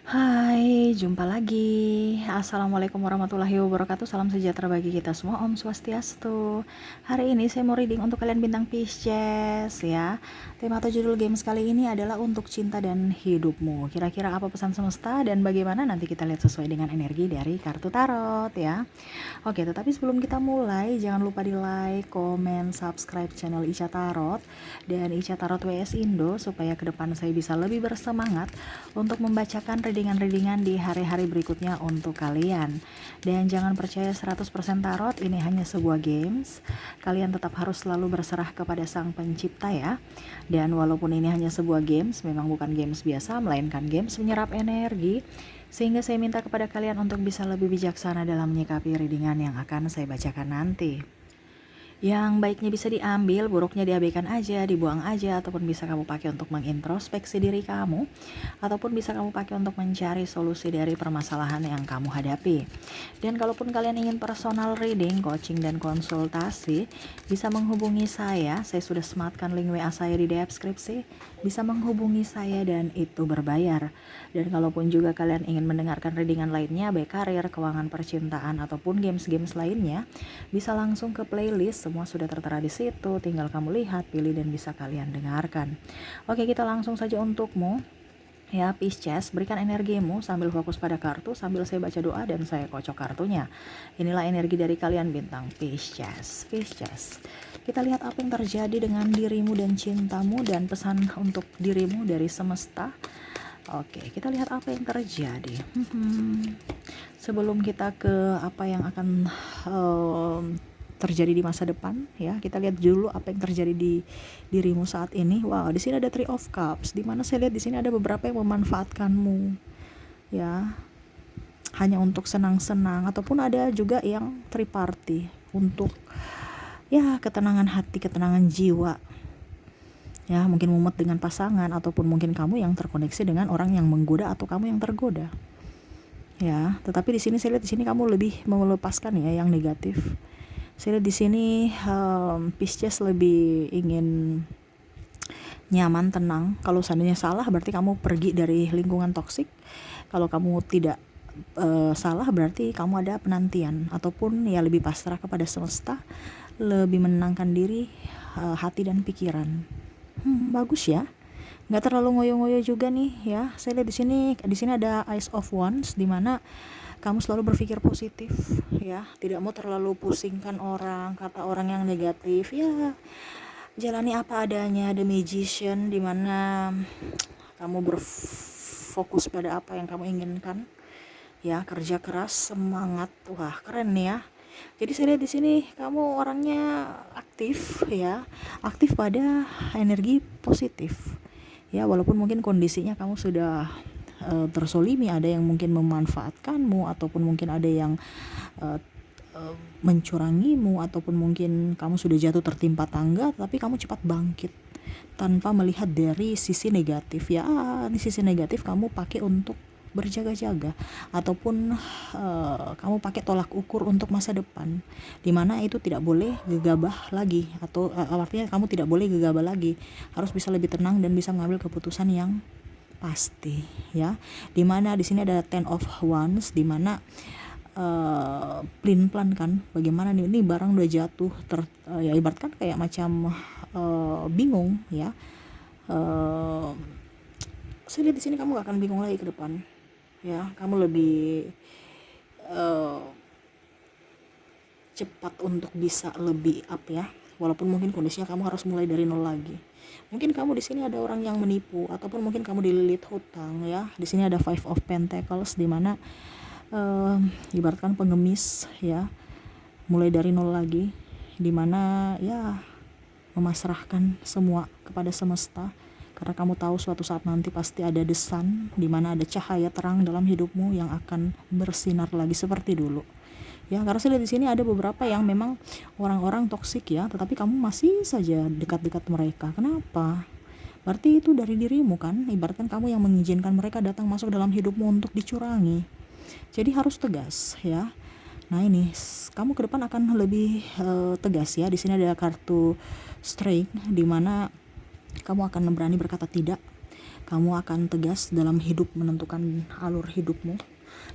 Hai, jumpa lagi. Assalamualaikum warahmatullahi wabarakatuh. Salam sejahtera bagi kita semua. Om Swastiastu. Hari ini saya mau reading untuk kalian bintang Pisces ya. Tema atau judul games kali ini adalah untuk cinta dan hidupmu. Kira-kira apa pesan semesta dan bagaimana, nanti kita lihat sesuai dengan energi dari kartu tarot ya. Oke, tetapi sebelum kita mulai, jangan lupa di like, komen, subscribe channel Ica Tarot dan Ica Tarot WS Indo supaya ke depan saya bisa lebih bersemangat untuk membacakan readingan-readingan di hari-hari berikutnya untuk kalian. Dan jangan percaya 100% tarot, ini hanya sebuah games. Kalian tetap harus selalu berserah kepada Sang Pencipta ya. Dan walaupun ini hanya sebuah games, memang bukan games biasa, melainkan games menyerap energi, sehingga saya minta kepada kalian untuk bisa lebih bijaksana dalam menyikapi readingan yang akan saya bacakan nanti. Yang baiknya bisa diambil, buruknya diabaikan aja, dibuang aja, ataupun bisa kamu pakai untuk mengintrospeksi diri kamu, ataupun bisa kamu pakai untuk mencari solusi dari permasalahan yang kamu hadapi. Dan kalaupun kalian ingin personal reading, coaching, dan konsultasi, bisa menghubungi saya sudah sematkan link WA saya di deskripsi, bisa menghubungi saya dan itu berbayar. Dan kalaupun juga kalian ingin mendengarkan readingan lainnya, baik karir, keuangan, percintaan, ataupun games-games lainnya, bisa langsung ke playlist, semua sudah tertera di situ, tinggal kamu lihat, pilih, dan bisa kalian dengarkan. Oke, kita langsung saja untukmu ya Pisces, berikan energimu sambil fokus pada kartu, sambil saya baca doa dan saya kocok kartunya. Inilah energi dari kalian bintang Pisces. Kita lihat apa yang terjadi dengan dirimu dan cintamu, dan pesan untuk dirimu dari semesta. Oke, kita lihat apa yang terjadi. Sebelum kita ke apa yang akan terjadi di masa depan ya, kita lihat dulu apa yang terjadi di dirimu saat ini. Wow, di sini ada Three of Cups, di mana saya lihat di sini ada beberapa yang memanfaatkanmu ya, hanya untuk senang-senang, ataupun ada juga yang triparty untuk ya ketenangan hati, ketenangan jiwa ya, mungkin mumet dengan pasangan, ataupun mungkin kamu yang terkoneksi dengan orang yang menggoda atau kamu yang tergoda ya. Tetapi di sini saya lihat di sini kamu lebih melepaskan ya yang negatif. Saya lihat di sini Pisces lebih ingin nyaman, tenang. Kalau seandainya salah, berarti kamu pergi dari lingkungan toksik. Kalau kamu tidak salah, berarti kamu ada penantian, ataupun ya lebih pasrah kepada semesta, lebih menenangkan diri, hati dan pikiran. Bagus ya. Nggak terlalu ngoyo-ngoyo juga nih ya. Saya lihat di sini ada Ace of Wands, di mana kamu selalu berpikir positif ya, tidak mau terlalu pusingkan orang, kata orang yang negatif ya. Jalani apa adanya. The Magician, di mana kamu berfokus pada apa yang kamu inginkan ya, kerja keras, semangat. Wah, keren nih ya. Jadi saya lihat di sini kamu orangnya aktif ya, aktif pada energi positif ya, walaupun mungkin kondisinya kamu sudah tersolimi, ada yang mungkin memanfaatkanmu, ataupun mungkin ada yang mencurangimu, ataupun mungkin kamu sudah jatuh tertimpa tangga, tapi kamu cepat bangkit tanpa melihat dari sisi negatif ya. Ini sisi negatif kamu pakai untuk berjaga-jaga, ataupun kamu pakai tolak ukur untuk masa depan, dimana itu tidak boleh gegabah lagi, atau artinya kamu tidak boleh gegabah lagi, harus bisa lebih tenang dan bisa mengambil keputusan yang pasti ya. Dimana di sini ada Ten of Wands, dimana plan kan, bagaimana nih, ini barang udah jatuh ya, ibaratkan kayak macam bingung ya. Saya lihat di sini kamu gak akan bingung lagi ke depan ya, kamu lebih cepat untuk bisa lebih up ya, walaupun mungkin kondisinya kamu harus mulai dari nol lagi. Mungkin kamu di sini ada orang yang menipu, ataupun mungkin kamu dililit hutang ya. Di sini ada Five of Pentacles, di mana ibaratkan pengemis ya, mulai dari nol lagi, di mana ya memasrahkan semua kepada semesta, karena kamu tahu suatu saat nanti pasti ada the sun, di mana ada cahaya terang dalam hidupmu yang akan bersinar lagi seperti dulu. Ya, karena saya lihat di sini ada beberapa yang memang orang-orang toksik ya, tetapi kamu masih saja dekat-dekat mereka. Kenapa? Berarti itu dari dirimu kan, ibaratkan kamu yang mengizinkan mereka datang masuk dalam hidupmu untuk dicurangi. Jadi harus tegas ya. Nah ini kamu ke depan akan lebih tegas ya. Di sini ada kartu strength, di mana kamu akan berani berkata tidak Kamu akan tegas dalam hidup, menentukan alur hidupmu,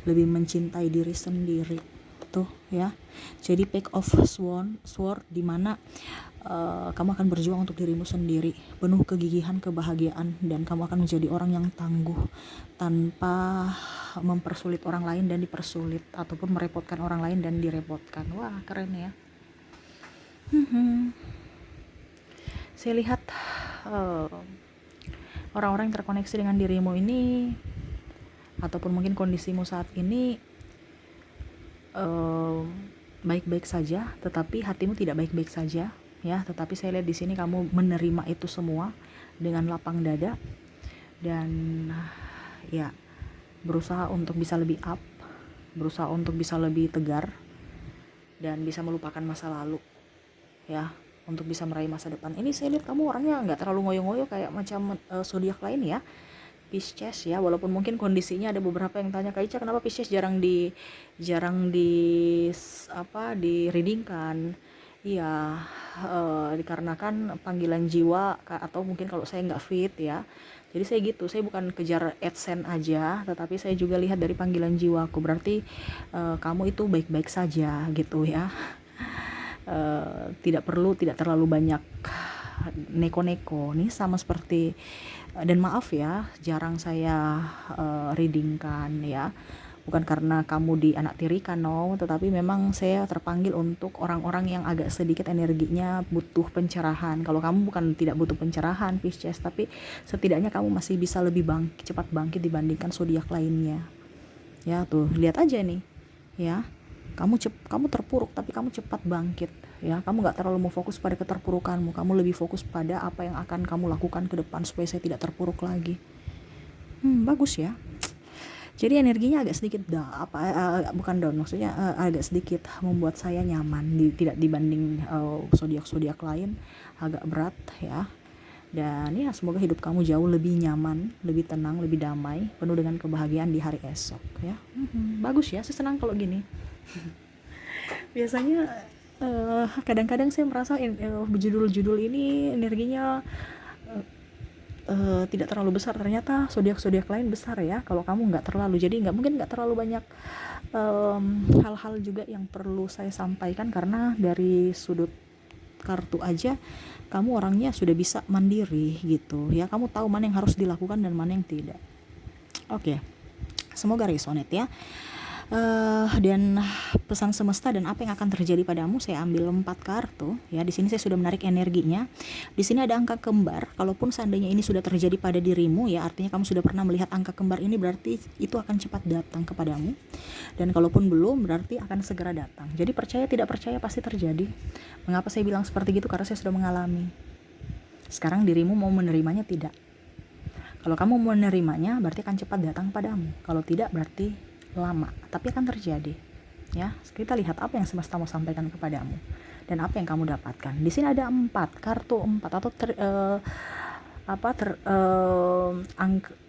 lebih mencintai diri sendiri tuh ya. Jadi pick of sword di mana kamu akan berjuang untuk dirimu sendiri, penuh kegigihan, kebahagiaan, dan kamu akan menjadi orang yang tangguh tanpa mempersulit orang lain dan dipersulit, ataupun merepotkan orang lain dan direpotkan. Wah, keren ya. Saya lihat orang-orang yang terkoneksi dengan dirimu ini, ataupun mungkin kondisimu saat ini baik-baik saja, tetapi hatimu tidak baik-baik saja ya. Tetapi saya lihat di sini kamu menerima itu semua dengan lapang dada, dan ya berusaha untuk bisa lebih up, berusaha untuk bisa lebih tegar, dan bisa melupakan masa lalu ya, untuk bisa meraih masa depan. Ini saya lihat kamu orangnya nggak terlalu ngoyo-ngoyo kayak macam zodiak lain ya, Pisces ya. Walaupun mungkin kondisinya ada beberapa yang tanya, Kak Ica kenapa Pisces jarang di readingkan. Iya, dikarenakan panggilan jiwa, atau mungkin kalau saya nggak fit ya. Jadi saya gitu, saya bukan kejar AdSense aja, tetapi saya juga lihat dari panggilan jiwaku. Berarti kamu itu baik-baik saja gitu ya. Tidak terlalu banyak neko-neko nih, sama seperti, dan maaf ya jarang saya readingkan ya, bukan karena kamu dianaktirikan, no, tetapi memang saya terpanggil untuk orang-orang yang agak sedikit energinya butuh pencerahan. Kalau kamu bukan tidak butuh pencerahan Pisces, tapi setidaknya kamu masih bisa lebih cepat bangkit dibandingkan zodiak lainnya ya. Tuh lihat aja nih ya, kamu terpuruk tapi kamu cepat bangkit ya. Kamu nggak terlalu mau fokus pada keterpurukanmu, kamu lebih fokus pada apa yang akan kamu lakukan ke depan supaya saya tidak terpuruk lagi. Bagus ya. Jadi energinya agak sedikit bukan down, maksudnya agak sedikit membuat saya nyaman, tidak dibanding zodiak-zodiak lain agak berat ya. Dan ya semoga hidup kamu jauh lebih nyaman, lebih tenang, lebih damai, penuh dengan kebahagiaan di hari esok ya. Bagus ya, saya senang kalau gini. Biasanya kadang-kadang saya merasa judul-judul ini energinya tidak terlalu besar, ternyata zodiak-zodiak lain besar ya. Kalau kamu nggak terlalu, jadi nggak terlalu banyak hal-hal juga yang perlu saya sampaikan, karena dari sudut kartu aja kamu orangnya sudah bisa mandiri gitu ya. Kamu tahu mana yang harus dilakukan dan mana yang tidak. Oke. Semoga resonate ya. Dan pesan semesta dan apa yang akan terjadi padamu, saya ambil 4 kartu ya. Di sini saya sudah menarik energinya. Di sini ada angka kembar. Kalaupun seandainya ini sudah terjadi pada dirimu ya, artinya kamu sudah pernah melihat angka kembar ini, berarti itu akan cepat datang kepadamu. Dan kalaupun belum, berarti akan segera datang. Jadi percaya tidak percaya pasti terjadi. Mengapa saya bilang seperti itu? Karena saya sudah mengalami. Sekarang dirimu mau menerimanya tidak? Kalau kamu mau menerimanya, berarti akan cepat datang padamu. Kalau tidak, berarti lama, tapi akan terjadi ya. Kita lihat apa yang semesta mau sampaikan kepadamu dan apa yang kamu dapatkan. Di sini ada 4 kartu 4 atau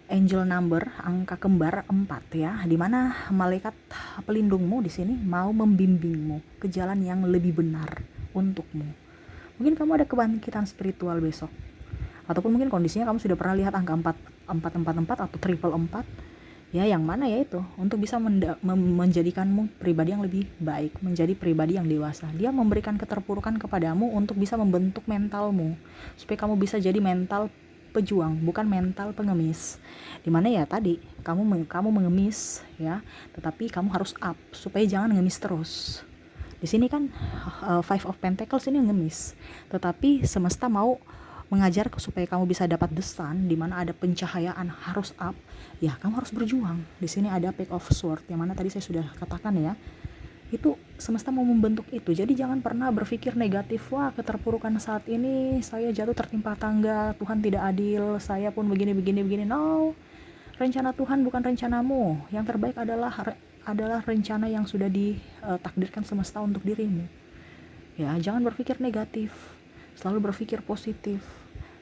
angel number, angka kembar 4 ya, dimana malaikat pelindungmu di sini mau membimbingmu ke jalan yang lebih benar untukmu. Mungkin kamu ada kebangkitan spiritual besok, ataupun mungkin kondisinya kamu sudah pernah lihat angka 444 atau triple 4 ya, yang mana ya itu untuk bisa menjadikanmu pribadi yang lebih baik, menjadi pribadi yang dewasa. Dia memberikan keterpurukan kepadamu untuk bisa membentuk mentalmu supaya kamu bisa jadi mental pejuang, bukan mental pengemis. Dimana ya tadi kamu mengemis ya, tetapi kamu harus up supaya jangan ngemis terus. Di sini kan Five of Pentacles ini ngemis, tetapi semesta mau mengajar supaya kamu bisa dapat the sun, di mana ada pencahayaan, harus up ya. Kamu harus berjuang. Di sini ada Page of Sword yang mana tadi saya sudah katakan ya, itu semesta mau membentuk itu. Jadi jangan pernah berpikir negatif, wah keterpurukan saat ini, saya jatuh tertimpa tangga, Tuhan tidak adil, saya pun begini. No, rencana Tuhan bukan rencanamu. Yang terbaik adalah rencana yang sudah ditakdirkan semesta untuk dirimu ya. Jangan berpikir negatif, selalu berpikir positif.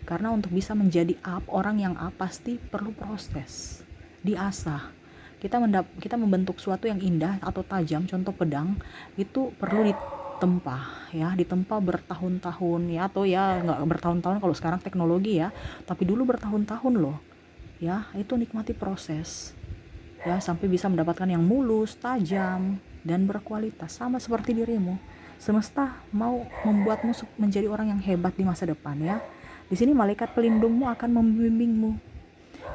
Karena untuk bisa menjadi orang yang pasti perlu proses, diasah. Kita membentuk suatu yang indah atau tajam, contoh pedang, itu perlu ditempa bertahun-tahun ya, atau ya nggak bertahun-tahun kalau sekarang teknologi ya, tapi dulu bertahun-tahun loh ya, itu nikmati proses, ya, sampai bisa mendapatkan yang mulus, tajam, dan berkualitas. Sama seperti dirimu, semesta mau membuatmu menjadi orang yang hebat di masa depan, ya. Di sini malaikat pelindungmu akan membimbingmu.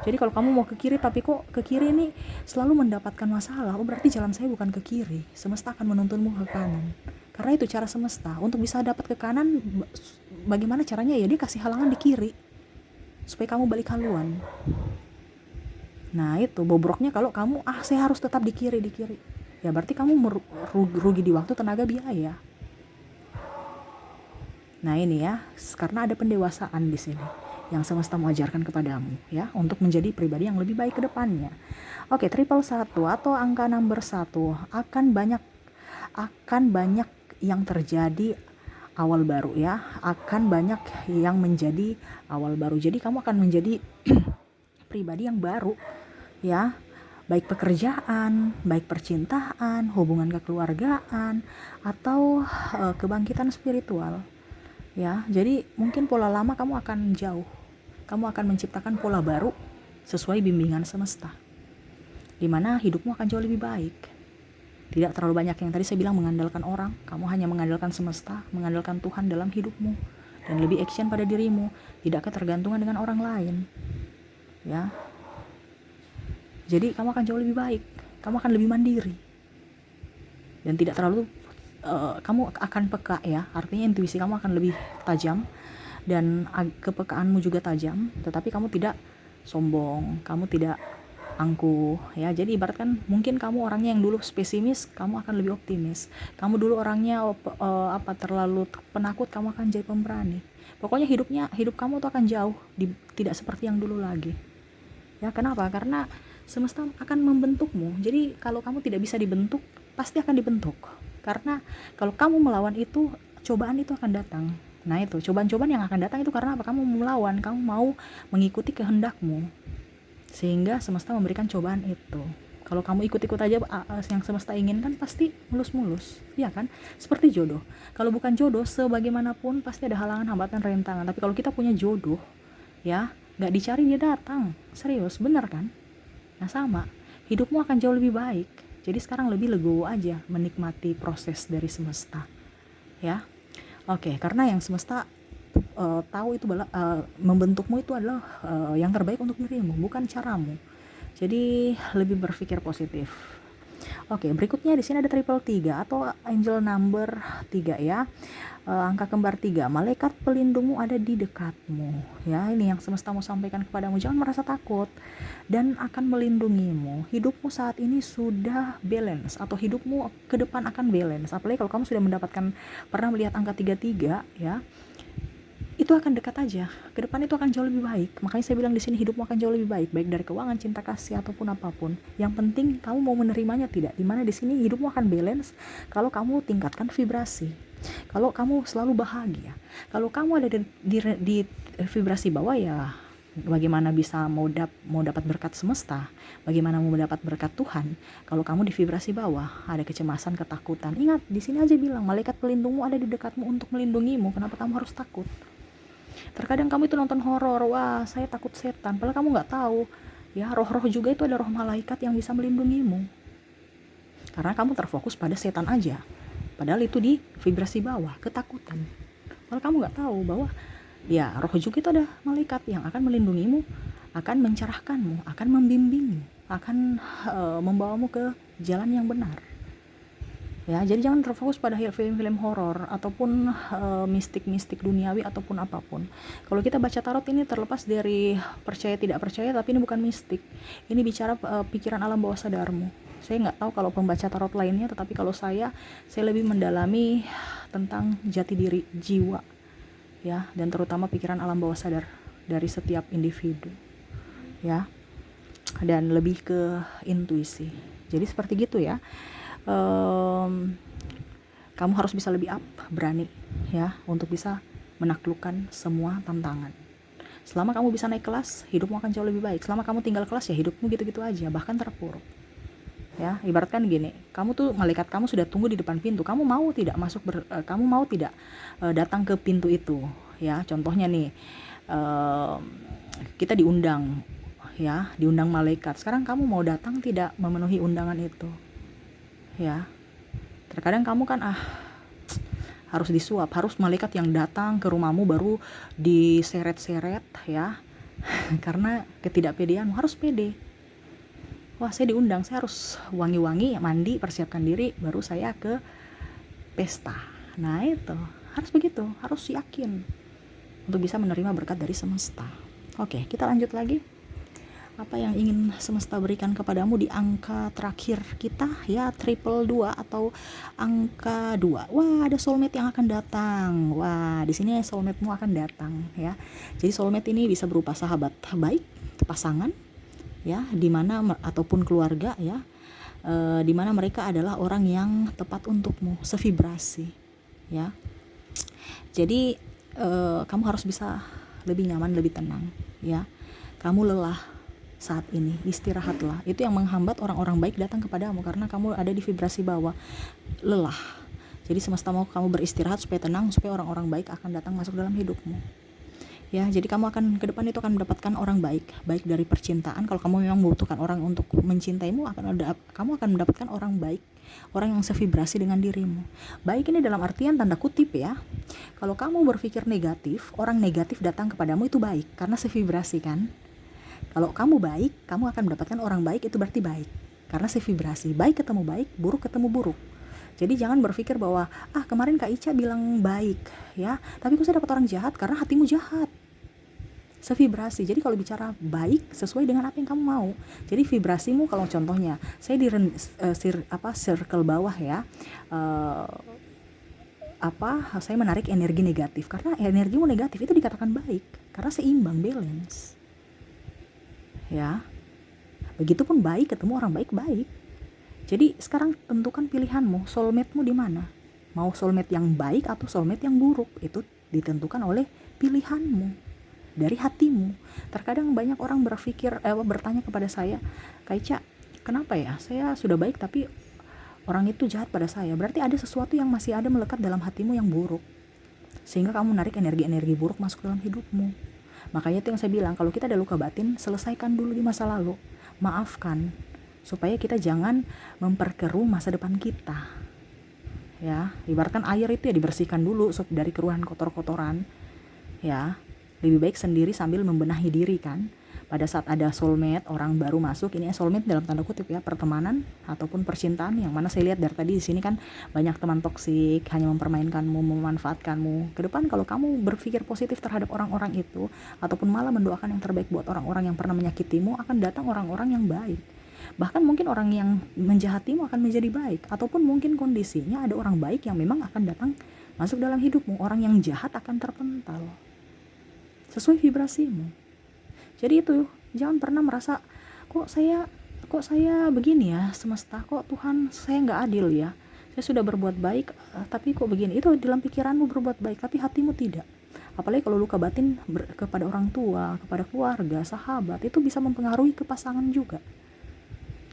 Jadi kalau kamu mau ke kiri tapi kok ke kiri ini selalu mendapatkan masalah, oh berarti jalan saya bukan ke kiri. Semesta akan menuntunmu ke kanan. Karena itu cara semesta. Untuk bisa dapat ke kanan, bagaimana caranya? Ya dia kasih halangan di kiri supaya kamu balik haluan. Nah itu bobroknya kalau kamu saya harus tetap di kiri. Ya berarti kamu rugi di waktu, tenaga, biaya. Nah ini ya, karena ada pendewasaan di sini yang semesta mengajarkan kepadamu, ya, untuk menjadi pribadi yang lebih baik ke depannya. Oke, 111 atau angka number 1 akan banyak yang terjadi awal baru, ya. Akan banyak yang menjadi awal baru. Jadi kamu akan menjadi pribadi yang baru, ya. Baik pekerjaan, baik percintaan, hubungan kekeluargaan, atau kebangkitan spiritual. Ya, jadi mungkin pola lama kamu akan jauh. Kamu akan menciptakan pola baru sesuai bimbingan semesta, di mana hidupmu akan jauh lebih baik. Tidak terlalu banyak yang tadi saya bilang mengandalkan orang. Kamu hanya mengandalkan semesta, mengandalkan Tuhan dalam hidupmu, dan lebih action pada dirimu, tidak ketergantungan dengan orang lain. Ya. Jadi kamu akan jauh lebih baik. Kamu akan lebih mandiri. Dan tidak terlalu kamu akan peka, ya. Artinya intuisi kamu akan lebih tajam dan kepekaanmu juga tajam, tetapi kamu tidak sombong, kamu tidak angkuh, ya. Jadi ibaratkan mungkin kamu orangnya yang dulu pesimis, kamu akan lebih optimis. Kamu dulu orangnya terlalu penakut, kamu akan jadi pemberani. Pokoknya hidup kamu tuh akan jauh, tidak seperti yang dulu lagi. Ya, kenapa? Karena semesta akan membentukmu. Jadi kalau kamu tidak bisa dibentuk, pasti akan dibentuk. Karena kalau kamu melawan itu, cobaan itu akan datang. Nah itu, cobaan-cobaan yang akan datang itu karena apa? Kamu melawan, kamu mau mengikuti kehendakmu, sehingga semesta memberikan cobaan itu. Kalau kamu ikut-ikut aja yang semesta inginkan, pasti mulus-mulus, ya kan? Seperti jodoh. Kalau bukan jodoh, sebagaimanapun pasti ada halangan, hambatan, rintangan. Tapi kalau kita punya jodoh, ya, gak dicari dia datang. Serius, bener kan? Nah sama, hidupmu akan jauh lebih baik. Jadi sekarang lebih legowo aja menikmati proses dari semesta, ya. Oke, karena yang semesta tahu itu membentukmu itu adalah yang terbaik untuk dirimu, bukan caramu. Jadi lebih berpikir positif. Oke, berikutnya di sini ada 333 atau angel number 3, ya. Angka kembar 3, malaikat pelindungmu ada di dekatmu, ya. Ini yang semesta mau sampaikan kepadamu, jangan merasa takut, dan akan melindungimu. Hidupmu saat ini sudah balance, atau hidupmu ke depan akan balance. Apalagi kalau kamu sudah pernah melihat angka 33, ya, itu akan dekat aja. Ke depan itu akan jauh lebih baik. Makanya saya bilang di sini hidupmu akan jauh lebih baik dari keuangan, cinta kasih, ataupun apapun. Yang penting kamu mau menerimanya tidak. Dimana di sini hidupmu akan balance kalau kamu tingkatkan vibrasi. Kalau kamu selalu bahagia. Kalau kamu ada di vibrasi bawah, ya bagaimana bisa mau dapat berkat semesta? Bagaimana mau mendapat berkat Tuhan? Kalau kamu di vibrasi bawah, ada kecemasan, ketakutan. Ingat, di sini aja bilang malaikat pelindungmu ada di dekatmu untuk melindungimu. Kenapa kamu harus takut? Terkadang kamu itu nonton horor, wah saya takut setan, padahal kamu nggak tahu, ya, roh-roh juga itu ada roh malaikat yang bisa melindungimu. Karena kamu terfokus pada setan aja, padahal itu di vibrasi bawah, ketakutan. Padahal kamu nggak tahu bahwa ya roh juga itu ada malaikat yang akan melindungimu, akan mencerahkanmu, akan membimbingmu, akan membawamu ke jalan yang benar. Ya, jadi jangan terfokus pada film-film horor ataupun mistik-mistik duniawi ataupun apapun. Kalau kita baca tarot ini terlepas dari percaya tidak percaya, tapi ini bukan mistik. Ini bicara pikiran alam bawah sadarmu. Saya nggak tahu kalau pembaca tarot lainnya, tetapi kalau saya lebih mendalami tentang jati diri jiwa, ya, dan terutama pikiran alam bawah sadar dari setiap individu, ya, dan lebih ke intuisi. Jadi seperti gitu, ya. Kamu harus bisa lebih berani, ya, untuk bisa menaklukkan semua tantangan. Selama kamu bisa naik kelas, hidupmu akan jauh lebih baik. Selama kamu tinggal kelas, ya hidupmu gitu-gitu aja, bahkan terpuruk. Ya, ibaratkan gini, kamu tuh malaikat kamu sudah tunggu di depan pintu. Kamu mau tidak datang ke pintu itu, ya. Contohnya nih, kita diundang, ya, diundang malaikat. Sekarang kamu mau datang tidak memenuhi undangan itu, ya. Terkadang kamu kan harus disuap, harus malaikat yang datang ke rumahmu baru diseret-seret, ya. Karena ketidakpedeanmu, harus pede. Wah, saya diundang, saya harus wangi-wangi, mandi, persiapkan diri, baru saya ke pesta. Nah itu, harus begitu, harus yakin untuk bisa menerima berkat dari semesta. Oke, kita lanjut lagi. Apa yang ingin semesta berikan kepadamu di angka terakhir kita, ya, triple 2 atau angka 2. Wah, ada soulmate yang akan datang. Wah, di sini soulmate-mu akan datang, ya. Jadi soulmate ini bisa berupa sahabat baik, pasangan, ya, dimana ataupun keluarga, ya, dimana mereka adalah orang yang tepat untukmu, sevibrasi, ya. Jadi kamu harus bisa lebih nyaman, lebih tenang, ya. Kamu lelah saat ini, istirahatlah. Itu yang menghambat orang-orang baik datang kepadamu, karena kamu ada di vibrasi bawah, lelah. Jadi semesta mau kamu beristirahat supaya tenang, supaya orang-orang baik akan datang masuk dalam hidupmu, ya. Jadi kamu akan ke depan itu akan mendapatkan orang baik dari percintaan. Kalau kamu memang membutuhkan orang untuk mencintaimu, kamu akan mendapatkan orang baik, orang yang sevibrasi dengan dirimu. Baik ini dalam artian tanda kutip, ya. Kalau kamu berpikir negatif, orang negatif datang kepadamu itu baik, karena sevibrasi kan. Kalau kamu baik, kamu akan mendapatkan orang baik, itu berarti baik, karena sevibrasi. Baik ketemu baik, buruk ketemu buruk. Jadi jangan berpikir bahwa kemarin Kak Ica bilang baik, ya, tapi kok saya dapat orang jahat, karena hatimu jahat. Sevibrasi. Jadi kalau bicara baik sesuai dengan apa yang kamu mau. Jadi vibrasimu, kalau contohnya saya di circle bawah, ya, saya menarik energi negatif, karena energimu negatif itu dikatakan baik, karena seimbang, balance, ya. Begitupun baik ketemu orang baik. Jadi sekarang tentukan pilihanmu, soulmate-mu di mana. Mau soulmate yang baik atau soulmate yang buruk, itu ditentukan oleh pilihanmu, dari hatimu. Terkadang banyak orang bertanya kepada saya, Kak Ica, kenapa ya saya sudah baik tapi orang itu jahat pada saya? Berarti ada sesuatu yang masih ada melekat dalam hatimu yang buruk, sehingga kamu menarik energi-energi buruk masuk dalam hidupmu. Makanya itu yang saya bilang, kalau kita ada luka batin, selesaikan dulu di masa lalu, maafkan, supaya kita jangan memperkeruh masa depan kita, ya. Ibaratkan air itu ya dibersihkan dulu dari keruhan kotor-kotoran, ya. Lebih baik sendiri sambil membenahi diri kan. Pada saat ada soulmate, orang baru masuk, ini soulmate dalam tanda kutip, ya, pertemanan ataupun percintaan, yang mana saya lihat dari tadi di sini kan banyak teman toksik, hanya mempermainkanmu, memanfaatkanmu. Ke depan kalau kamu berpikir positif terhadap orang-orang itu, ataupun malah mendoakan yang terbaik buat orang-orang yang pernah menyakitimu, akan datang orang-orang yang baik. Bahkan mungkin orang yang menjahatimu akan menjadi baik, ataupun mungkin kondisinya ada orang baik yang memang akan datang masuk dalam hidupmu. Orang yang jahat akan terpental sesuai vibrasimu. Jadi itu, jangan pernah merasa kok saya begini ya semesta, kok Tuhan saya nggak adil ya, saya sudah berbuat baik tapi kok begini. Itu dalam pikiranmu berbuat baik, tapi hatimu tidak. Apalagi kalau luka batin kepada orang tua, kepada keluarga, sahabat, itu bisa mempengaruhi ke pasangan juga.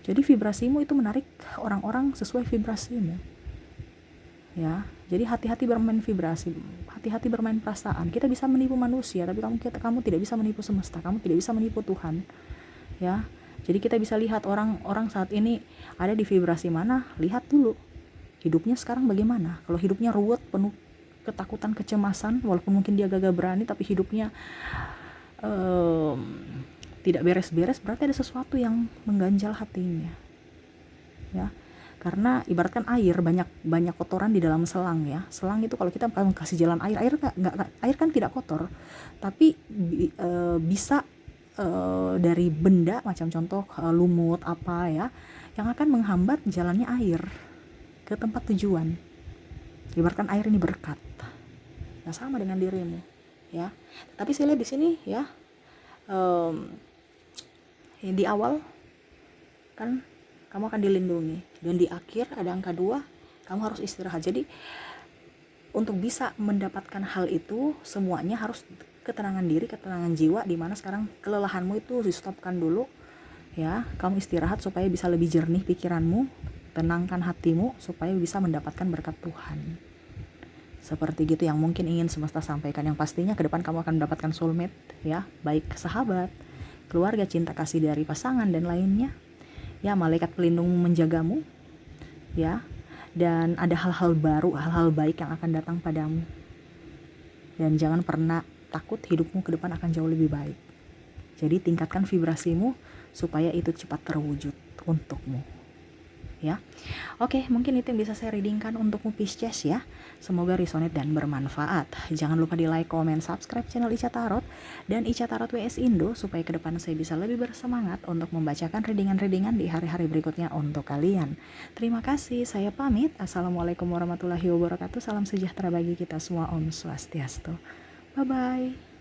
Jadi vibrasimu itu menarik orang-orang sesuai vibrasimu, ya. Jadi hati-hati bermain vibrasi, hati-hati bermain perasaan. Kita bisa menipu manusia, tapi kamu tidak bisa menipu semesta, kamu tidak bisa menipu Tuhan, ya. Jadi kita bisa lihat orang-orang saat ini ada di vibrasi mana, lihat dulu hidupnya sekarang bagaimana. Kalau hidupnya ruwet, penuh ketakutan, kecemasan, walaupun mungkin dia gagah berani, tapi hidupnya tidak beres-beres, berarti ada sesuatu yang mengganjal hatinya, ya. Karena ibaratkan air, banyak kotoran di dalam selang, ya. Selang itu kalau kita kasih jalan air kan tidak kotor, tapi bisa dari benda macam contoh lumut apa, ya, yang akan menghambat jalannya air ke tempat tujuan. Ibaratkan air ini berkat. Nah, sama dengan dirimu, ya. Tapi saya lihat di sini, ya, di awal kan kamu akan dilindungi, dan di akhir ada angka 2, kamu harus istirahat. Jadi untuk bisa mendapatkan hal itu semuanya harus ketenangan diri, ketenangan jiwa, di mana sekarang kelelahanmu itu di-stopkan dulu, ya. Kamu istirahat supaya bisa lebih jernih pikiranmu, tenangkan hatimu supaya bisa mendapatkan berkat Tuhan. Seperti gitu yang mungkin ingin semesta sampaikan. Yang pastinya ke depan kamu akan mendapatkan soulmate, ya, baik sahabat, keluarga, cinta kasih dari pasangan dan lainnya. Ya, malaikat pelindung menjagamu. Ya, dan ada hal-hal baru, hal-hal baik yang akan datang padamu. Dan jangan pernah takut, hidupmu ke depan akan jauh lebih baik. Jadi tingkatkan vibrasimu supaya itu cepat terwujud untukmu. Ya, oke, mungkin itu yang bisa saya readingkan untukmu Pisces ya. Semoga resonate dan bermanfaat. Jangan lupa di like, comment, subscribe channel Ica Tarot dan Ica Tarot WS Indo supaya ke depan saya bisa lebih bersemangat untuk membacakan readingan-readingan di hari-hari berikutnya untuk kalian. Terima kasih, saya pamit. Assalamualaikum warahmatullahi wabarakatuh. Salam sejahtera bagi kita semua. Om Swastiastu. Bye bye.